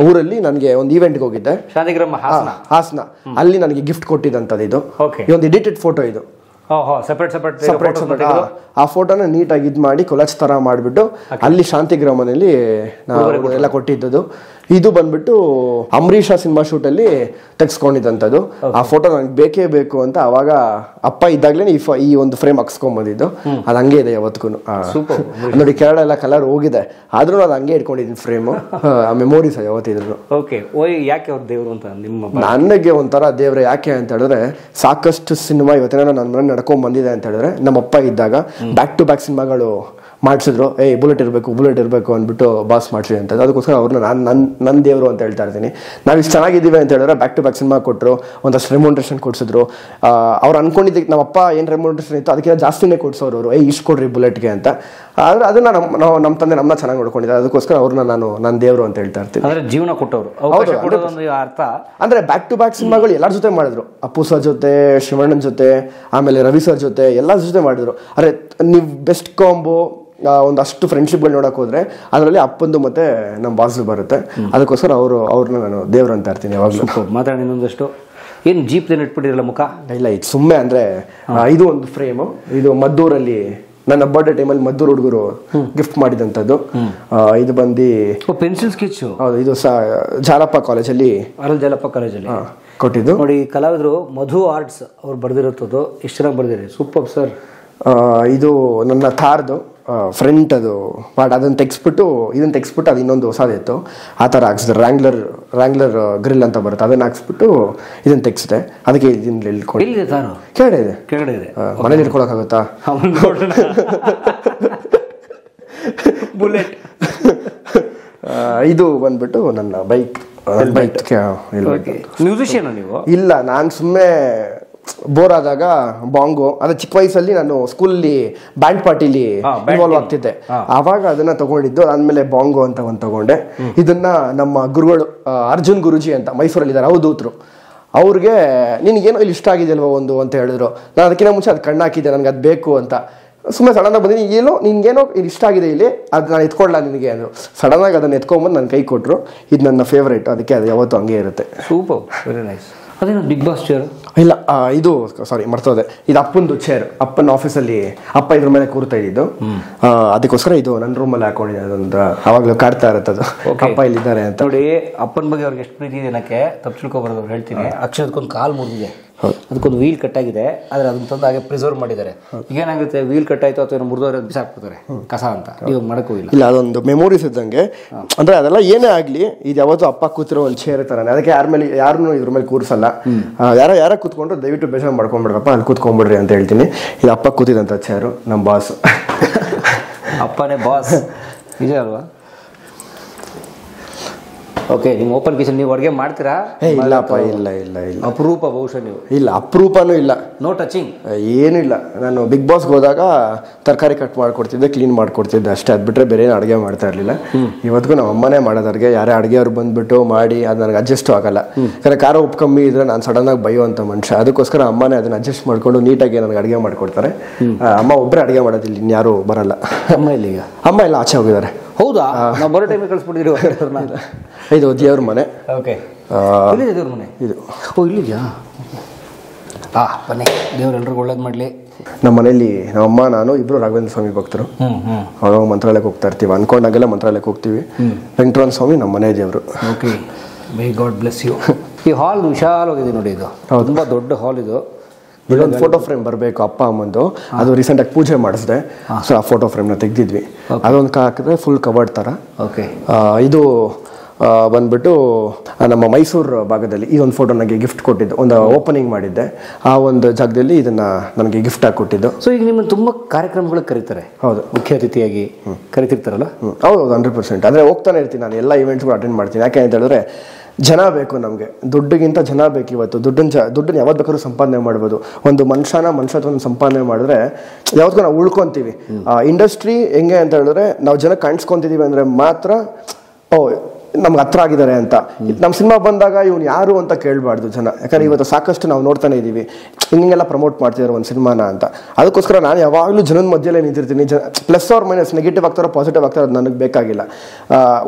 ಊರಲ್ಲಿ ನನಗೆ ಒಂದು ಈವೆಂಟ್ಗೆ ಹೋಗಿದ್ದೆ. ಶಾಂತಿಗ್ರಾಮ ಹಾಸನ. ಅಲ್ಲಿ ನನಗೆ ಗಿಫ್ಟ್ ಕೊಟ್ಟಿದ್ದಂಥದ್ದು ಇದು. ಇದೊಂದು ಎಡಿಟೆಡ್ ಫೋಟೋ ಇದು. ಸಪರೇಟ್ ಆ ಫೋಟೋನ ನೀಟಾಗಿ ಇದು ಮಾಡಿ ಕೊಲಾಜ್ ತರ ಮಾಡಿಬಿಟ್ಟು ಅಲ್ಲಿ ಶಾಂತಿಗ್ರಾಮನಲ್ಲಿ ನಾವು ಎಲ್ಲ ಕೊಟ್ಟಿದ್ದದು. ಇದು ಬಂದ್ಬಿಟ್ಟು ಅಂಬರೀಷ ಸಿನಿಮಾ ಶೂಟ್ ಅಲ್ಲಿ ತೆಗೆಸ್ಕೊಂಡಿದ್ದಂಥದ್ದು. ಆ ಫೋಟೋ ನನಗೆ ಬೇಕೇ ಬೇಕು ಅಂತ ಅವಾಗ ಅಪ್ಪ ಇದ್ದಾಗ್ಲೇ ಈ ಒಂದು ಫ್ರೇಮ್ ಹಾಕ್ಸ್ಕೊಂಡ್ ಬಂದಿದ್ದು. ಅದು ಹಂಗೆ ಇದೆ ಯಾವತ್ತೂ. ನೋಡಿ ಕೆರಳ ಎಲ್ಲ ಕಲರ್ ಹೋಗಿದೆ, ಆದ್ರೂ ಅದು ಹಂಗೆ ಇಟ್ಕೊಂಡಿದ್ದೀನಿ ಫ್ರೇಮು. ಆ ಮೆಮೊರೀಸ್ ಯಾವತ್ತಿದ್ರು. ಯಾಕೆ ಅವ್ರ ದೇವರು ಅಂತ ನಿಮ್ಮ? ನನಗೆ ಒಂಥರ ದೇವ್ರೆ ಯಾಕೆ ಅಂತ ಹೇಳಿದ್ರೆ, ಸಾಕಷ್ಟು ಸಿನಿಮಾ ಇವತ್ತಿನ ನನ್ನ ಮನೆ ನಡ್ಕೊಂಡ್ ಬಂದಿದೆ ಅಂತ ಹೇಳಿದ್ರೆ, ನಮ್ಮ ಅಪ್ಪ ಇದ್ದಾಗ ಬ್ಯಾಕ್ ಟು ಬ್ಯಾಕ್ ಸಿನಿಮಾಗಳು ಮಾಡಿಸಿದ್ರು, ಬುಲೆಟ್ ಇರಬೇಕು ಅಂದ್ಬಿಟ್ಟು ಬಾಸ್ ಮಾಡಿಸಿ ಅಂತ. ಅದಕ್ಕೋಸ್ಕರ ಅವ್ರನ್ನ ನನ್ನ ದೇವರು ಅಂತ ಹೇಳ್ತಾ ಇರ್ತೀನಿ. ನಾವು ಇಷ್ಟು ಚೆನ್ನಾಗಿದ್ದೀವಿ ಅಂತ ಹೇಳಿದ್ರೆ ಬ್ಯಾಕ್ ಟು ಬ್ಯಾಕ್ ಸಿನಿಮಾ ಕೊಟ್ಟರು, ಒಂದಷ್ಟು ರೆಮ್ಯುನರೇಷನ್ ಕೊಡಿಸಿದ್ರು. ಅವ್ರು ಅನ್ಕೊಂಡಿದ್ದಕ್ಕೆ ನಮ್ಮಪ್ಪ ಏನು ರೆಮ್ಯುನರೇಷನ್ ಇತ್ತು ಅದಕ್ಕಿಂತ ಜಾಸ್ತಿನೇ ಕೊಡಿಸೋರು ಅವರು, ಇಷ್ಟು ಕೊಡ್ರಿ ಬುಲೆಟ್ಗೆ ಅಂತ. ಆದರೆ ಅದನ್ನ ನಮ್ಮ ತಂದೆ ನಮ್ಮನ್ನ ಚೆನ್ನಾಗಿ ನೋಡ್ಕೊಂಡಿದ್ದಾರೆ. ಅದಕ್ಕೋಸ್ಕರ ಅವ್ರನ್ನ ನಾನು ನನ್ನ ದೇವರು ಅಂತ ಹೇಳ್ತಾ ಇರ್ತೀನಿ. ಅಂದ್ರೆ ಜೀವನ ಕೊಟ್ಟವರು ಅರ್ಥ. ಅಂದ್ರೆ ಬ್ಯಾಕ್ ಟು ಬ್ಯಾಕ್ ಸಿನಿಮಾಗಳು ಎಲ್ಲರ ಜೊತೆ ಮಾಡಿದ್ರು, ಅಪ್ಪು ಸರ್ ಜೊತೆ, ಶಿವಣ್ಣನ ಜೊತೆ, ಆಮೇಲೆ ರವಿ ಸರ್ ಜೊತೆ, ಎಲ್ಲರ ಜೊತೆ ಮಾಡಿದ್ರು. ಅರೆ ನೀವು ಬೆಸ್ಟ್ ಕಾಂಬೋ ಒಂದಷ್ಟು ಫ್ರೆಂಡ್ಶಿಪ್ಗಳು ನೋಡಕ್ ಹೋದ್ರೆ ಅದರಲ್ಲಿ ಅಪ್ಪಂದು ಮತ್ತೆ ನಮ್ಮ ಬಾಸ್ದು ಬರುತ್ತೆ. ಅದಕ್ಕೋಸ್ಕರ ಅವ್ರನ್ನ ನಾನು ದೇವ್ರು ಅಂತ ಇರ್ತೀನಿ ಯಾವಾಗಲೂ. ಮಾತಾಡಿ ಇನ್ನೊಂದಷ್ಟು. ಏನು ಜೀಪ್ ಇಟ್ಬಿಟ್ಟಿರಲ್ಲ ಮುಖ? ಇಲ್ಲ, ಇದು ಸುಮ್ಮನೆ ಅಂದ್ರೆ ಇದು ಒಂದು ಫ್ರೇಮು. ಇದು ಮದ್ದೂರಲ್ಲಿ ನನ್ನ ಬರ್ಡೇ ಟೈಮಲ್ಲಿ ಮದ್ದೂರು ಹುಡುಗರು ಗಿಫ್ಟ್ ಮಾಡಿದಂಥದ್ದು. ಇದು ಬಂದು ಪೆನ್ಸಿಲ್ ಸ್ಕೆಚ್. ಹೌದು, ಇದು ಜಾಲಪ್ಪ ಕಾಲೇಜಲ್ಲಿ ಕೊಟ್ಟಿದ್ದು. ನೋಡಿ, ಕಲಾವಿದರು ಮಧು ಆರ್ಟ್ಸ್ ಅವ್ರು ಬರ್ದಿರೋದು ಎಷ್ಟು ಚೆನ್ನಾಗಿ ಬರ್ದಿರಿ, ಸೂಪರ್ ಸರ್. ಇದು ನನ್ನ ಥಾರ್ದು ಫ್ರಂಟ್ ಅದು ಪಾರ್ಟ್, ಅದನ್ನು ತೆಗೆಸ್ಬಿಟ್ಟು ಅದು ಇನ್ನೊಂದು ಹೊಸದಿತ್ತು, ಆ ಥರ ಹಾಕ್ಸಿದ್ರೆ ರ್ಯಾಂಗ್ಲರ್ ಗ್ರಿಲ್ ಅಂತ ಬರುತ್ತೆ, ಅದನ್ನು ಹಾಕ್ಸ್ಬಿಟ್ಟು ಇದನ್ನು ತೆಗೆಸಿದೆ. ಅದಕ್ಕೆ ಇದನ್ನ ಕೆಳಗಡೆ ಇದೆ. ಮನೇಲಿ ಇಟ್ಕೊಳಕ್ಕಾಗುತ್ತಾ? ಬುಲೆಟ್. ಇದು ಬಂದ್ಬಿಟ್ಟು ನನ್ನ ಬೈಕ್. ಮ್ಯೂಸಿಷಿಯನ್ ನೀವು? ಇಲ್ಲ, ನಾನು ಸುಮ್ಮನೆ ಬೋರ್ ಆದಾಗ ಬಾಂಗು, ಅದೇ ಚಿಕ್ಕ ವಯಸ್ಸಲ್ಲಿ ನಾನು ಸ್ಕೂಲಲ್ಲಿ ಬ್ಯಾಂಡ್ ಪಾರ್ಟಿಲಿ ಇನ್ವಾಲ್ವ್ ಆಗ್ತಿದ್ದೆ. ಆವಾಗ ಅದನ್ನ ತಗೊಂಡಿದ್ದು. ಅದಾದ್ಮೇಲೆ ಬಾಂಗೋ ಅಂತ ಒಂದು ತಗೊಂಡೆ. ಇದನ್ನ ನಮ್ಮ ಗುರುಗಳು ಅರ್ಜುನ್ ಗುರುಜಿ ಅಂತ ಮೈಸೂರಲ್ಲಿ ಇದ್ದಾರೆ, ಅವಧೂತರು. ಅವ್ರಿಗೆ ನಿನಗೇನೋ ಇಲ್ಲಿ ಇಷ್ಟ ಆಗಿದೆಯಲ್ವ ಒಂದು ಅಂತ ಹೇಳಿದ್ರು. ನಾನು ಅದಕ್ಕಿಂತ ಮುಂಚೆ ಅದು ಕಣ್ಣು ಹಾಕಿದ್ದೆ, ನನಗೆ ಅದು ಬೇಕು ಅಂತ. ಸುಮ್ಮನೆ ಸಡನ್ನಾಗಿ ಬಂದಿನಿ, ನಿನ್ಗೇನೋ ಇದು ಇಷ್ಟ ಆಗಿದೆ ಇಲ್ಲಿ, ಅದು ನಾನು ಎತ್ಕೊಡ್ಲಾ ನಿನಗೆ ಅಂದರು. ಸಡನ್ನಾಗಿ ಅದನ್ನು ಎತ್ಕೊಂಬಂದು ನನ್ನ ಕೈ ಕೊಟ್ಟರು. ಇದು ನನ್ನ ಫೇವ್ರೇಟ್, ಅದಕ್ಕೆ ಅದು ಯಾವತ್ತೂ ಹಂಗೆ ಇರುತ್ತೆ. Super, very nice. ಅದೇನು ಬಿಗ್ ಬಾಸ್ ಚೇರ್? ಇಲ್ಲ, ಇದು ಸಾರಿ ಮರ್ತೋದೆ, ಇದು ಅಪ್ಪಂದು ಚೇರ್. ಅಪ್ಪನ ಆಫೀಸಲ್ಲಿ ಅಪ್ಪ ಇದ್ರ ಮೇಲೆ ಕೂರ್ತಾ ಇದ್ದಿದ್ದು. ಅದಕ್ಕೋಸ್ಕರ ಇದು ನನ್ನ ರೂಮಲ್ಲಿ ಹಾಕೊಂಡಿದ್ದೆ. ಅದೊಂದು ಅವಾಗಲೂ ಕಾಡ್ತಾ ಇರುತ್ತದು, ಅಪ್ಪ ಇಲ್ಲಿದ್ದಾರೆ ಅಂತ. ನೋಡಿ, ಅಪ್ಪನ ಬಗ್ಗೆ ಅವ್ರಿಗೆ ಎಷ್ಟು ಪ್ರೀತಿ ಇದೆ ಏನಕ್ಕೆ ತಪ್ಪು ತಿಳ್ಕೊಬಾರ್ದು ಹೇಳ್ತೀನಿ. ಅಕ್ಷರದಕ್ಕೊಂದು ಕಾಲು ಮುರಿದಿದೆ, ಅದಕ್ಕೊಂದು ವೀಲ್ ಕಟ್ಟಾಗಿದೆ, ಆದರೆ ಅದನ್ನ ತಂದು ಹಾಗೆ ಪ್ರಿಸರ್ವ್ ಮಾಡಿದ್ದಾರೆ. ಈಗೇನಾಗುತ್ತೆ, ವೀಲ್ ಕಟ್ಟಾಯ್ತು ಅಥವಾ ಮುರಿದವ್ರೆ ಬಿಸಾಕ್ಬಿಡ್ತಾರೆ ಕಸ ಅಂತ. ನೀವು ಮಾಡೋಕ್ಕೋಗಿಲ್ಲ. ಇಲ್ಲ, ಅದೊಂದು ಮೆಮೊರೀಸ್ ಇದ್ದಂಗೆ. ಅಂದ್ರೆ ಅದೆಲ್ಲ ಏನೇ ಆಗಲಿ, ಇದು ಯಾವತ್ತೂ ಅಪ್ಪ ಕೂತಿರೋ ಒಂದು ಚೇರ್ ಥರನೇ. ಅದಕ್ಕೆ ಯಾರನ್ನೂ ಇದ್ರ ಮೇಲೆ ಕೂರಿಸಲ್ಲ. ಯಾರ ಕೂತ್ಕೊಂಡ್ರು ದಯವಿಟ್ಟು ಬೇಜಾರು ಮಾಡ್ಕೊಂಡ್ಬಿಡ್ರಪ್ಪ, ಅಲ್ಲಿ ಕೂತ್ಕೊಂಡ್ಬಿಡ್ರಿ ಅಂತ ಹೇಳ್ತೀನಿ. ಇದು ಅಪ್ಪ ಕೂತಿದಂಥ ಚೇರು, ನಮ್ಮ ಬಾಸ್. ಅಪ್ಪನೇ ಬಾಸ್, ನಿಜ ಅಲ್ವಾ? ಓಕೆ, ನಿಮ್ಮ ಓಪನ್ ಕಿಚನ್ ನೀವು ಅಡುಗೆ ಮಾಡ್ತೀರಾ? ಇಲ್ಲಪ್ಪ, ಇಲ್ಲ ಇಲ್ಲ ಇಲ್ಲ, ಅಪರೂಪ ಬಹುಶಃ ನೀವು. ಇಲ್ಲ, ಅಪರೂಪನೂ ಇಲ್ಲ. ನೋ ಟಚಿಂಗ್ ಏನೂ ಇಲ್ಲ. ನಾನು ಬಿಗ್ ಬಾಸ್ಗೆ ಹೋದಾಗ ತರಕಾರಿ ಕಟ್ ಮಾಡ್ಕೊಡ್ತಿದ್ದೆ, ಕ್ಲೀನ್ ಮಾಡ್ಕೊಡ್ತಿದ್ದೆ ಅಷ್ಟೇ. ಅದು ಬಿಟ್ಟರೆ ಬೇರೆ ಏನು ಅಡುಗೆ ಮಾಡ್ತಾ ಇರಲಿಲ್ಲ. ಇವತ್ತಿಗೂ ನಮ್ಮ ಅಮ್ಮನೇ ಮಾಡೋದು ಅಡುಗೆ. ಯಾರೇ ಅಡುಗೆಯವ್ರು ಬಂದುಬಿಟ್ಟು ಮಾಡಿ ಅದು ನನಗೆ ಅಡ್ಜಸ್ಟು ಆಗಲ್ಲ. ಯಾಕಂದರೆ ಖಾರ ಉಪ್ಪು ಕಮ್ಮಿ ಇದ್ದರೆ ನಾನು ಸಡನ್ನಾಗಿ ಬೈಯುವಂಥ ಮನುಷ್ಯ. ಅದಕ್ಕೋಸ್ಕರ ಅಮ್ಮನೇ ಅದನ್ನು ಅಡ್ಜಸ್ಟ್ ಮಾಡಿಕೊಂಡು ನೀಟಾಗಿ ನನಗೆ ಅಡುಗೆ ಮಾಡಿಕೊಡ್ತಾರೆ. ಅಮ್ಮ ಒಬ್ಬರೇ ಅಡುಗೆ ಮಾಡೋದಿಲ್ಲ, ಇನ್ಯಾರೂ ಬರಲ್ಲ. ಅಮ್ಮ ಇಲ್ಲಿಗ? ಅಮ್ಮ ಎಲ್ಲ ಆಚೆ ಹೋಗಿದ್ದಾರೆ. ಹೌದಾ? ನಾವು ಬರೋ ಟೈಮಿಗೆ ಕಳಿಸ್ಬಿಟ್ಟಿದ್ದೀವಿ. ಇದು ದೇವ್ರ ಮನೆ. ಓಕೆ, ಇಲ್ಲಿದೆ ದೇವ್ರ ಮನೆ ಇದು? ಓ, ಇಲ್ಲಿದೆಯಾ? ಬನ್ನಿ, ದೇವ್ರು ಎಲ್ರಿಗೂ ಒಳ್ಳೇದು ಮಾಡಲಿ. ನಮ್ಮ ಮನೇಲಿ ನಮ್ಮಮ್ಮ ನಾನು ಇಬ್ಬರು ರಾಘವೇಂದ್ರ ಸ್ವಾಮಿ ಭಕ್ತರು. ಅವಾಗ ಮಂತ್ರಾಲಯಕ್ಕೆ ಹೋಗ್ತಾ ಇರ್ತೀವಿ, ಅನ್ಕೊಂಡಾಗೆಲ್ಲ ಮಂತ್ರಾಲಯಕ್ಕೆ ಹೋಗ್ತೀವಿ. ವೆಂಕಟರಮಣ ಸ್ವಾಮಿ ನಮ್ಮ ಮನೆ ದೇವರು. Okay, may God bless you. ಈ ಹಾಲ್ ವಿಶಾಲವಾಗಿದೆ ನೋಡಿ, ಇದು ತುಂಬ ದೊಡ್ಡ ಹಾಲ್. ಇದು ಇಲ್ಲೊಂದು ಫೋಟೋ ಫ್ರೇಮ್ ಬರಬೇಕು ಅಪ್ಪ ಅಮ್ಮಂದು, ಅದು ರೀಸೆಂಟಾಗಿ ಪೂಜೆ ಮಾಡಿಸಿದೆ. ಸೊ ಆ ಫೋಟೋ ಫ್ರೇಮ್ನ ತೆಗೆದಿದ್ವಿ. ಅದೊಂದು ಹಾಕಿದ್ರೆ ಫುಲ್ ಕವರ್ಡ್ ಥರ. ಓಕೆ, ಇದು ಬಂದ್ಬಿಟ್ಟು ನಮ್ಮ ಮೈಸೂರು ಭಾಗದಲ್ಲಿ ಈ ಒಂದು ಫೋಟೋ ನನಗೆ ಗಿಫ್ಟ್ ಕೊಟ್ಟಿದ್ದು, ಒಂದು ಓಪನಿಂಗ್ ಮಾಡಿದ್ದೆ. ಆ ಒಂದು ಜಾಗದಲ್ಲಿ ಇದನ್ನ ನನಗೆ ಗಿಫ್ಟ್ ಆಗಿ ಕೊಟ್ಟಿದ್ದು. ಸೊ ಈಗ ನಿಮ್ಮನ್ನು ತುಂಬ ಕಾರ್ಯಕ್ರಮಗಳಿಗೆ ಕರೀತಾರೆ? ಹೌದು, ಮುಖ್ಯ ಅತಿಥಿಯಾಗಿ ಕರಿತಿರ್ತಾರಲ್ಲ? ಹೌದು, 100%. ಅಂದರೆ ಹೋಗ್ತಾನೆ ಇರ್ತೀನಿ ನಾನು, ಎಲ್ಲ ಇವೆಂಟ್ಸ್ಗಳು ಅಟೆಂಡ್ ಮಾಡ್ತೀನಿ. ಯಾಕೆ ಅಂತ ಹೇಳಿದ್ರೆ ಜನ ಬೇಕು ನಮಗೆ, ದುಡ್ಡಿಗಿಂತ ಜನ ಬೇಕು. ಇವತ್ತು ದುಡ್ಡನ್ನು ಯಾವತ್ತು ಬೇಕಾದ್ರೂ ಸಂಪಾದನೆ ಮಾಡ್ಬೋದು. ಒಂದು ಮನುಷ್ಯತ್ವವನ್ನು ಸಂಪಾದನೆ ಮಾಡಿದ್ರೆ ಯಾವತ್ತಿಗೂ ನಾವು ಉಳ್ಕೊತೀವಿ. ಇಂಡಸ್ಟ್ರಿ ಹೆಂಗೆ ಅಂತ ಹೇಳಿದ್ರೆ, ನಾವು ಜನ ಕಾಣಿಸ್ಕೊತಿದ್ದೀವಿ ಅಂದರೆ ಮಾತ್ರ ನಮ್ಗೆ ಹತ್ರ ಆಗಿದ್ದಾರೆ ಅಂತ. ನಮ್ಮ ಸಿನಿಮಾ ಬಂದಾಗ ಇವ್ನು ಯಾರು ಅಂತ ಕೇಳಬಾರ್ದು ಜನ. ಯಾಕಂದರೆ ಇವತ್ತು ಸಾಕಷ್ಟು ನಾವು ನೋಡ್ತಾನೆ ಇದ್ದೀವಿ, ಹಿಂಗೆಲ್ಲ ಪ್ರಮೋಟ್ ಮಾಡ್ತಿದ್ದಾರೆ ಒಂದು ಸಿನಿಮಾನ ಅಂತ. ಅದಕ್ಕೋಸ್ಕರ ನಾನು ಯಾವಾಗಲೂ ಜನದ ಮಧ್ಯೆಲ್ಲೇ ನಿಂತಿರ್ತೀನಿ. ಪ್ಲಸ್ ಆರ್ ಮೈನಸ್, ನೆಗೆಟಿವ್ ಆಗ್ತಾರೋ ಪಾಸಿಟಿವ್ ಆಗ್ತಾರೋ ಅದು ನನಗೆ ಬೇಕಾಗಿಲ್ಲ.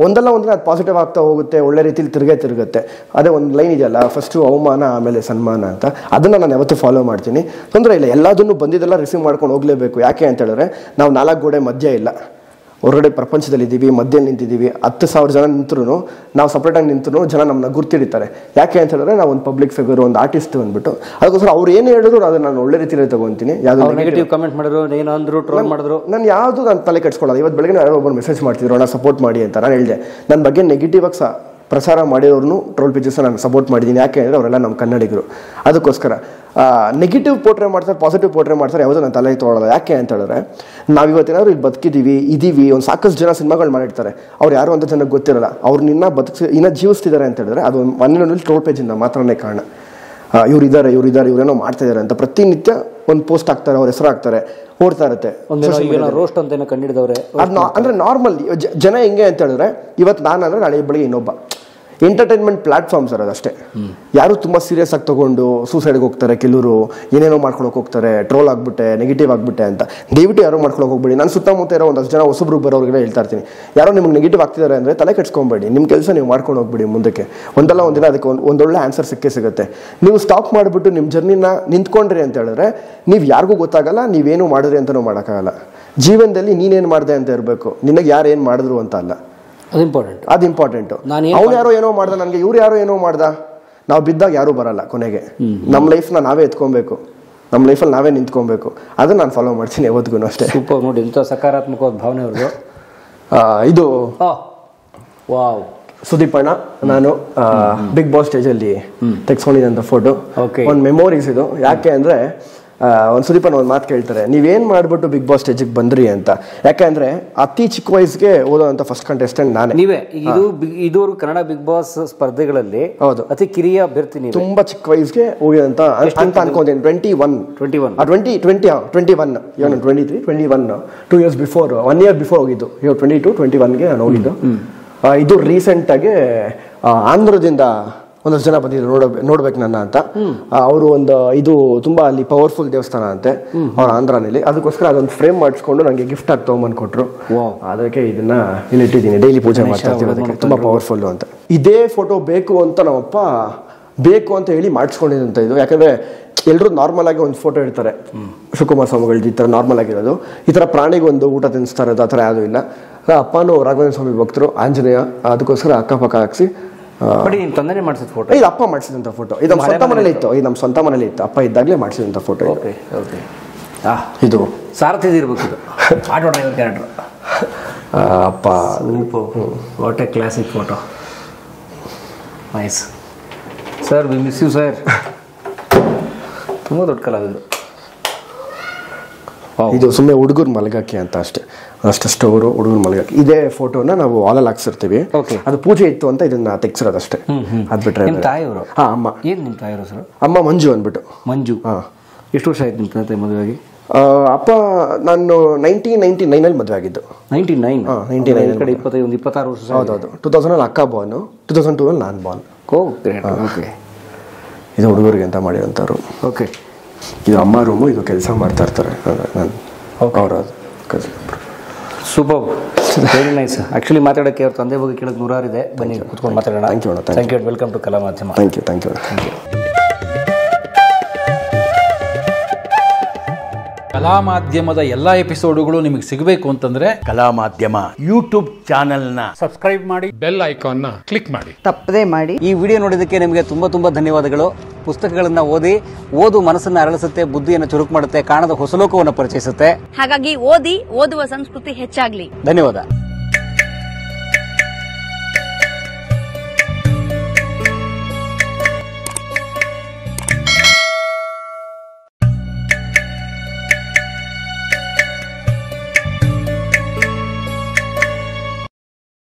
ಒಂದಲ್ಲ ಒಂದಿನ ಅದು ಪಾಸಿಟಿವ್ ಆಗ್ತಾ ಹೋಗುತ್ತೆ, ಒಳ್ಳೆ ರೀತಿಲಿ ತಿರುಗುತ್ತೆ. ಅದೇ ಒಂದು ಲೈನ್ ಇದೆಯಲ್ಲ, ಫಸ್ಟು ಅವಮಾನ ಆಮೇಲೆ ಸನ್ಮಾನ ಅಂತ, ಅದನ್ನು ನಾನು ಯಾವತ್ತೂ ಫಾಲೋ ಮಾಡ್ತೀನಿ. ತೊಂದರೆ ಇಲ್ಲ, ಎಲ್ಲದನ್ನು ಬಂದಿದ್ದೆಲ್ಲ ರಿಸೀವ್ ಮಾಡ್ಕೊಂಡು ಹೋಗಲೇಬೇಕು. ಯಾಕೆ ಅಂತ ಹೇಳಿದ್ರೆ ನಾವು 4 ಗೋಡೆ ಮಧ್ಯ ಇಲ್ಲ, ಹೊರಗಡೆ ಪ್ರಪಂಚದಲ್ಲಿದ್ದೀವಿ, ಮಧ್ಯೆ ನಿಂತಿದ್ದೀವಿ. 10,000 ಜನ ನಿಂತರೂ, ನಾವು ಸಪ್ರೇಟಾಗಿ ನಿಂತರೂ ಜನ ನಮ್ಮನ್ನ ಗುರ್ತಿಡಿತಾರೆ. ಯಾಕೆ ಅಂತ ಹೇಳಿದ್ರೆ ನಾವು ಒಂದು ಪಬ್ಲಿಕ್ ಫಿಗರ್, ಒಂದು ಆರ್ಟಿಸ್ಟ್ ಅಂದ್ಬಿಟ್ಟು. ಅದಕ್ಕೋಸ್ಕರ ಅವ್ರು ಏನು ಹೇಳಿದ್ರು ಅದನ್ನು ನಾನು ಒಳ್ಳೆ ರೀತಿಯಲ್ಲಿ ತಗೊತೀನಿ. ಯಾವ್ದು ನೆಗೆಟಿವ್ ಕಮೆಂಟ್ ಮಾಡಿದ್ರು, ಏನಂದ್ರು, ಟ್ರೋಲ್ ಮಾಡಿದ್ರು, ನಾನು ತಲೆ ಕೆಡ್ಸ್ಕೊಳ್ಳೋದು. ಇವತ್ತು ಬೆಳಗ್ಗೆ ಯಾರೋ ಒಬ್ಬರು ಮೆಸೇಜ್ ಮಾಡ್ತಿದ್ರು, ನಾನು ಸಪೋರ್ಟ್ ಮಾಡಿ ಅಂತ. ನಾನು ಹೇಳಿದೆ, ನನ್ನ ಬಗ್ಗೆ ನೆಗೆಟಿವ್ ಆಗಿ ಪ್ರಸಾರ ಮಾಡಿರೋರ್ನು ಟ್ರೋಲ್ ಪೇಜಸ್ ನಾನು ಸಪೋರ್ಟ್ ಮಾಡಿದ್ದೀನಿ. ಯಾಕೆ ಅಂದರೆ ಅವರೆಲ್ಲ ನಮ್ಮ ಕನ್ನಡಿಗರು. ಅದಕ್ಕೋಸ್ಕರ ನೆಗೆಟಿವ್ ಪೋರ್ಟ್ರೇ ಮಾಡ್ತಾರೆ, ಪಾಸಿಟಿವ್ ಪೋರ್ಟ್ರೇ ಮಾಡ್ತಾರೆ, ಯಾವುದೋ ನಾನು ತಲೆ ತೊಗೊಳ್ಳೋದು. ಯಾಕೆ ಅಂತ ಹೇಳಿದ್ರೆ ನಾವಿವತ್ತೇನಾದ್ರು ಇಲ್ಲಿ ಬದುಕಿದ್ದೀವಿ, ಇದೀವಿ, ಒಂದು ಸಾಕಷ್ಟು ಜನ ಸಿನಿಮಾಗಳು ಮಾಡಿರ್ತಾರೆ, ಅವ್ರು ಯಾರು ಅಂತ ಜನಕ್ಕೆ ಗೊತ್ತಿರಲ್ಲ, ಅವ್ರನ್ನ ಇನ್ನೂ ಜೀವಿಸ್ತಿದ್ದಾರೆ ಅಂತ ಹೇಳಿದ್ರೆ ಅದು ಮನೆಯಲ್ಲಿ ಟ್ರೋಲ್ ಪೇಜಿಂದ ಮಾತ್ರನೇ ಕಾರಣ. ಇವರಿದ್ದಾರೆ ಇವರೇನೋ ಮಾಡ್ತಾ ಇದ್ದಾರೆ ಅಂತ ಪ್ರತಿನಿತ್ಯ ಒಂದು ಪೋಸ್ಟ್ ಹಾಕ್ತಾರೆ, ಅವ್ರ ಹೆಸರು ಹಾಕ್ತಾರೆ, ಓಡ್ತಾ ಇರುತ್ತೆ. ರೋಸ್ಟ್ ಅಂತ ಕಂಡಿಡಿದವ್ರೆ. ಅಂದ್ರೆ ನಾರ್ಮಲ್ ಜನ ಹೆಂಗೆ ಅಂತ ಹೇಳಿದ್ರೆ ಇವತ್ತು ನಾನು ಅಂದ್ರೆ ನಾಳೆ ಬೆಳಿಗ್ಗೆ ಇನ್ನೊಬ್ಬ. ಎಂಟರ್ಟೈನ್ಮೆಂಟ್ ಪ್ಲಾಟ್ಫಾರ್ಮ್ ಸರ್ ಅದಷ್ಟೇ. ಯಾರು ತುಂಬಾ ಸೀರಿಯಸ್ ಆಗಿ ತಗೊಂಡು ಸೂಸೈಡ್ಗೆ ಹೋಗ್ತಾರೆ, ಕೆಲವರು ಏನೇನೋ ಮಾಡ್ಕೊಳಕ್ ಹೋಗ್ತಾರೆ, ಟ್ರೋಲ್ ಆಗ್ಬಿಟ್ಟೆ, ನೆಗೆಟಿವ್ ಆಗ್ಬಿಟ್ಟೆ ಅಂತ. ದಯವಿಟ್ಟು ಯಾರು ಮಾಡ್ಕೊಳಕ್ ಹೋಗ್ಬೇಡಿ. ನಾನು ಸುತ್ತಮುತ್ತ ಇರೋ ಒಂದಷ್ಟು ಜನ ಹೊಸಬ್ರು ಬರೋರಿಗೆಲ್ಲ ಹೇಳ್ತಾ ಇರ್ತೀನಿ, ಯಾರೋ ನಿಮ್ಗೆ ನೆಗೆಟಿವ್ ಆಗ್ತಿದ್ದಾರೆ ಅಂದ್ರೆ ತಲೆ ಕೆಡ್ಸ್ಕೊಬೇಡಿ, ನಿಮ್ಮ ಕೆಲಸ ನೀವು ಮಾಡ್ಕೊಂಡು ಹೋಗ್ಬಿಡಿ. ಮುಂದಕ್ಕೆ ಒಂದಲ್ಲ ಒಂದಿನ ಅದಕ್ಕೆ ಒಂದೊಳ್ಳೆ ಆನ್ಸರ್ ಸಿಗುತ್ತೆ. ನೀವು ಸ್ಟಾಪ್ ಮಾಡಿಬಿಟ್ಟು ನಿಮ್ಮ ಜರ್ನಿನ ನಿಂತ್ಕೊಂಡ್ರಿ ಅಂತ ಹೇಳಿದ್ರೆ ನೀವು ಯಾರಿಗೂ ಗೊತ್ತಾಗಲ್ಲ, ನೀವೇನು ಮಾಡಿದ್ರಿ ಅಂತಲೂ ಮಾಡೋಕ್ಕಾಗಲ್ಲ. ಜೀವನದಲ್ಲಿ ನೀನೇನು ಮಾಡಿದೆ ಅಂತ ಇರಬೇಕು, ನಿನಗೆ ಯಾರು ಏನು ಮಾಡಿದ್ರು ಅಂತ ಅಲ್ಲ. ಅದು ಇಂಪಾರ್ಟೆಂಟ್. ಅವ್ನು ಯಾರೋ ಏನೋ ಮಾಡ್ದ, ನನಗೆ ಇವ್ರು ಯಾರೋ ಏನೋ ಮಾಡ್ದ, ನಾವು ಬಿದ್ದಾಗ ಯಾರೂ ಬರಲ್ಲ. ಕೊನೆಗೆ ನಮ್ಮ ಲೈಫ್ನ ನಾವೇ ಎತ್ಕೊಬೇಕು, ನಮ್ಮ ಲೈಫಲ್ಲಿ ನಾವೇ ನಿಂತ್ಕೊಬೇಕು. ಅದನ್ನ ನಾನು ಫಾಲೋ ಮಾಡ್ತೀನಿ ಯಾವತ್ತಿಗೂ ಅಷ್ಟೇ. ಸೂಪರ್ ನೋಡಿ, ಇಂಥ ಸಕಾರಾತ್ಮಕವಾದ ಭಾವನೆ ಅವ್ರದ್ದು. ಇದು ವಾವ್, ಸುದೀಪ್ ಅಣ್ಣ ನಾನು ಬಿಗ್ ಬಾಸ್ ಸ್ಟೇಜಲ್ಲಿ ತೆಗೆಸ್ಕೊಂಡಿದ್ದಂಥ ಫೋಟೋ, ಒಂದು ಮೆಮೊರೀಸ್ ಇದು. ಯಾಕೆ ಅಂದರೆ ಒಂದು ಸುದೀಪ್ ಅಣ್ಣ ಒಂದು ಮಾತು ಕೇಳ್ತಾರೆ, ನೀವೇನು ಮಾಡಿಬಿಟ್ಟು ಬಿಗ್ ಬಾಸ್ ಸ್ಟೇಜಿಗೆ ಬಂದ್ರಿ ಅಂತ. ಯಾಕೆಂದ್ರೆ ಅತಿ ಚಿಕ್ಕ ವಯಸ್ಸಿಗೆ ಓದೋಂಥ ಫಸ್ಟ್ ಕಂಟೆಸ್ಟೆಂಟ್ ನಾನೇ. ನೀವೇ ಇದುವರೆಗೂ ಕನ್ನಡ ಬಿಗ್ ಬಾಸ್ ಸ್ಪರ್ಧೆಗಳಲ್ಲಿ ಹೌದು ಅತಿ ಕಿರಿಯ ಅಭ್ಯರ್ಥಿ ನೀವು. ತುಂಬಾ ಚಿಕ್ಕ ವಯಸ್ಸಿಗೆ ಹೋಗಿದಂತ ಅಂತ ಅನ್ಕೊಂತೀನಿ. 21 23, 21 2 years ಬಿಫೋರ್, 1 year ಬಿಫೋರ್ ಹೋಗಿದ್ದು. 22, 21ಗೆ ನಾನು ಹೋಗಿದ್ದು. ಇದು ರೀಸೆಂಟ್ ಆಗಿ ಆಂಧ್ರದಿಂದ ಒಂದಷ್ಟು ಜನ ಬಂದಿದ್ರು ನೋಡ್ಬೇಕು ನನ್ನ ಅಂತ. ಅವರು ಒಂದು ಇದು ತುಂಬಾ ಅಲ್ಲಿ ಪವರ್ಫುಲ್ ದೇವಸ್ಥಾನ ಅಂತೆ ಅವ್ರ ಆಂಧ್ರನಲ್ಲಿ. ಅದಕ್ಕೋಸ್ಕರ ಅದೊಂದು ಫ್ರೇಮ್ ಮಾಡಿಸ್ಕೊಂಡು ನನಗೆ ಗಿಫ್ಟ್ ಆಗಿ ತಗೊಂಬಂದು ಕೊಟ್ರು. ಅದಕ್ಕೆ ಇದನ್ನ ಇಲ್ಲಿ ಇಟ್ಟಿದ್ದೀನಿ, ಡೈಲಿ ಪೂಜೆ ಮಾಡ್ತಾ ಇರ್ತೀನಿ. ತುಂಬಾ ಪವರ್ಫುಲ್ ಅಂತ. ಇದೇ ಫೋಟೋ ಬೇಕು ಅಂತ ನಮ್ಮಪ್ಪ ಬೇಕು ಅಂತ ಹೇಳಿ ಮಾಡಿಸ್ಕೊಂಡಿದ್ದಂತ ಇದು. ಯಾಕಂದ್ರೆ ಎಲ್ಲರೂ ನಾರ್ಮಲ್ ಆಗಿ ಒಂದು ಫೋಟೋ ಇಡ್ತಾರೆ, ಶಿವಕುಮಾರ್ ಸ್ವಾಮಿಗಳು ಈ ಥರ ನಾರ್ಮಲ್ ಆಗಿರೋದು. ಈ ಥರ ಪ್ರಾಣಿಗೆ ಒಂದು ಊಟ ತಿನ್ನಿಸ್ತಾ ಇರೋದು ಆ ಥರ ಯಾವುದೂ ಇಲ್ಲ. ಅಪ್ಪನೂ ರಾಘವೇಂದ್ರ ಸ್ವಾಮಿ ಭಕ್ತರು, ಆಂಜನೇಯ, ಅದಕ್ಕೋಸ್ಕರ ಅಕ್ಕಪಕ್ಕ ಹಾಕ್ಸಿ ತಂದೆನೇ ಮಾಡಿಸಿದ ಫೋಟೋ. ಇದು ಅಪ್ಪ ಮಾಡಿಸಿದಂಥ ಫೋಟೋ. ಇದು ನಮ್ಮ ಸ್ವಂತ ಮನೇಲಿ ಇತ್ತು, ಇದು ನಮ್ಮ ಸ್ವಂತ ಮನೇಲಿ ಇತ್ತು, ಅಪ್ಪ ಇದ್ದಾಗಲೇ ಮಾಡಿಸಿದಂಥ ಫೋಟೋ. ಇದು ಸಾರಥಿ ಇರ್ಬೇಕು, ಇದು ಆಟೋ ಡ್ರೈವರ್ ಕ್ಯಾರೆಕ್ಟರ್. ಅಪ್ಪ what a classic photo. Nice sir, we miss you sir. ತುಂಬ ದೊಡ್ಡ ಕಲಾವಿದರು. ಇದು ಸುಮ್ಮನೆ ಹುಡುಗರು ಮಲಗಕ್ಕೆ ಅಂತ ಅಷ್ಟೇ, ಅಷ್ಟು ಅವರು ಹುಡುಗರು ಮಲಗಕ್ಕೆ. ಇದೇ ಫೋಟೋನ ನಾವು ಹಾಲಲ್ಲಿ ಹಾಕ್ಸಿರ್ತೀವಿ. ಅದು ಪೂಜೆ ಇತ್ತು ಅಂತ ಇದನ್ನ ತೆಗ್ಸಿರೋದಷ್ಟೇ. ಅದ್ ಬಿಟ್ರೆ ತಾಯಿಯವರು. ಅಮ್ಮ. ಏನ್ ನಿಮ್ಮ ತಾಯಿಯವರು ಸರ್? ಅಮ್ಮ ಮಂಜು ಅಂದ್ಬಿಟ್ಟು. ಮಂಜು. ಎಷ್ಟು ವರ್ಷ ಆಯ್ತು ನಿಮ್ಮ ತಂದೆ ಮದುವೆಯಾಗಿ? ಅಪ್ಪ ನಾನು 1999 ಮದುವೆ ಆಗಿದ್ದು. 99 ಕಡೆ 26 ವರ್ಷ. ಹೌದೌದು. 2000 ಅಕ್ಕ ಬಾರ್ನು, 2002 ನಾನು ಬಾರ್ನ್. ಓಕೆ. ಇದು ಹುಡುಗರಿಗೆ ಅಂತ ಮಾಡಿರೋಂಥವ್ರು. ಓಕೆ. ಇದು ಅಮ್ಮ ರೂಮು, ಇದು ಕೆಲಸ ಮಾಡ್ತಾ ಇರ್ತಾರೆ ನಾನು ಅವರ. Super, very nice. ಆಕ್ಚುಲಿ ಮಾತಾಡೋಕ್ಕೆ ಅವ್ರ ತಂದೆ ಬಗ್ಗೆ ಕೇಳೋದು ನೂರಾರಿದೆ. ಬನ್ನಿ ಕೂತ್ಕೊಂಡು ಮಾತಾಡೋಣ. Thank you. Welcome to Kala Madhyama. Thank you. ಕಲಾ ಮಾಧ್ಯಮದ ಎಲ್ಲಾ ಎಪಿಸೋಡುಗಳು ನಿಮಗೆ ಸಿಗಬೇಕು ಅಂತಂದ್ರೆ ಕಲಾ ಮಾಧ್ಯಮ ಯೂಟ್ಯೂಬ್ ಚಾನೆಲ್ನ ಸಬ್ಸ್ಕ್ರೈಬ್ ಮಾಡಿ, ಬೆಲ್ ಐಕಾನ್ನ ಕ್ಲಿಕ್ ಮಾಡಿ, ತಪ್ಪದೇ ಮಾಡಿ. ಈ ವಿಡಿಯೋ ನೋಡಿದ್ದಕ್ಕೆ ನಿಮಗೆ ತುಂಬಾ ಧನ್ಯವಾದಗಳು. ಪುಸ್ತಕಗಳನ್ನ ಓದು ಮನಸ್ಸನ್ನ ಅರಳಿಸುತ್ತೆ, ಬುದ್ಧಿಯನ್ನು ಚುರುಕು ಮಾಡುತ್ತೆ, ಕಾಣದ ಹೊಸ ಲೋಕವನ್ನು ಪರಿಚಯಿಸುತ್ತೆ. ಹಾಗಾಗಿ ಓದುವ ಸಂಸ್ಕೃತಿ ಹೆಚ್ಚಾಗ್ಲಿ. ಧನ್ಯವಾದ.